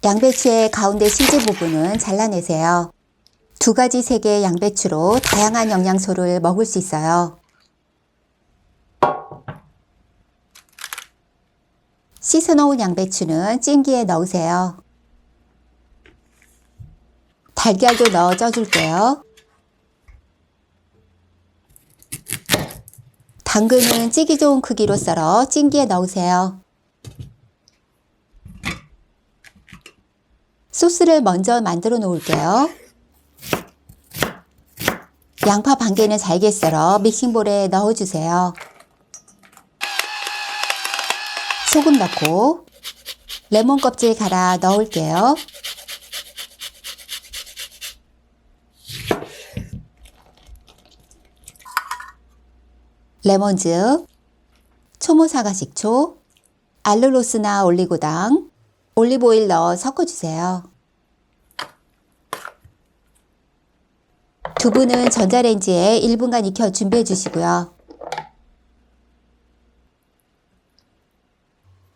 양배추의 가운데 씨지 부분은 잘라내세요. 2가지 색의 양배추로 다양한 영양소를 먹을 수 있어요. 씻어놓은 양배추는 찜기에 넣으세요. 달걀도 넣어 쪄줄게요. 당근은 찌기 좋은 크기로 썰어 찜기에 넣으세요. 소스를 먼저 만들어 놓을게요. 양파 반 개는 잘게 썰어 믹싱볼에 넣어주세요. 소금 넣고 레몬 껍질 갈아 넣을게요. 레몬즙, 초무사과식초, 알룰로스나 올리고당, 올리브오일 넣어 섞어주세요. 두부는 전자레인지에 1분간 익혀 준비해 주시고요.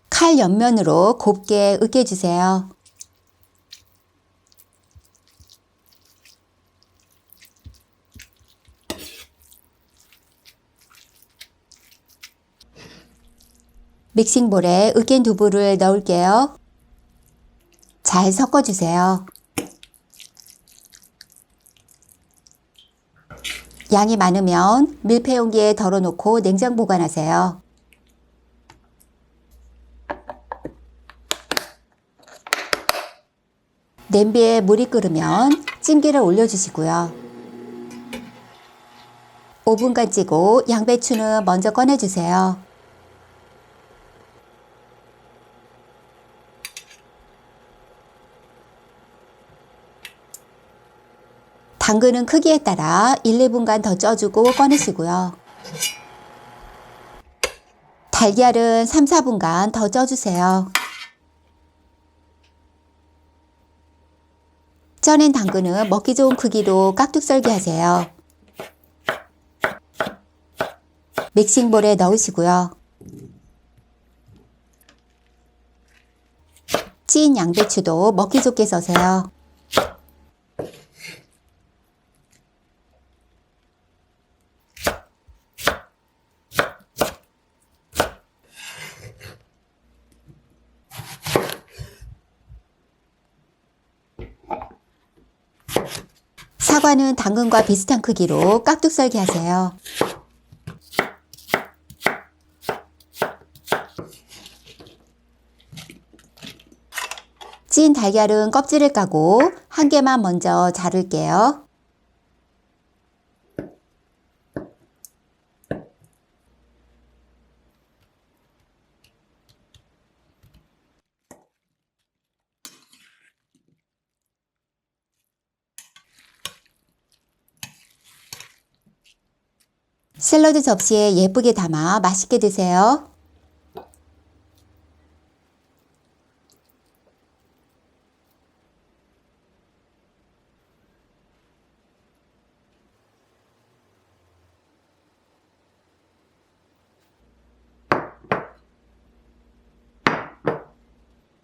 칼 옆면으로 곱게 으깨주세요. 믹싱볼에 으깬 두부를 넣을게요. 잘 섞어주세요. 양이 많으면 밀폐용기에 덜어놓고 냉장 보관하세요. 냄비에 물이 끓으면 찜기를 올려주시고요. 5분간 찌고 양배추는 먼저 꺼내주세요. 당근은 크기에 따라 1, 2분간 더 쪄주고 꺼내시고요. 달걀은 3, 4분간 더 쪄주세요. 쪄낸 당근은 먹기 좋은 크기로 깍둑 썰기 하세요. 믹싱볼에 넣으시고요. 찐 양배추도 먹기 좋게 써세요. 사과는 당근과 비슷한 크기로 깍둑 썰기 하세요. 찐 달걀은 껍질을 까고 한 개만 먼저 자를게요. 샐러드 접시에 예쁘게 담아 맛있게 드세요.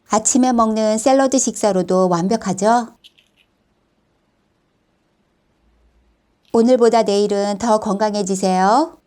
아침에 먹는 샐러드 식사로도 완벽하죠? 오늘보다 내일은 더 건강해지세요.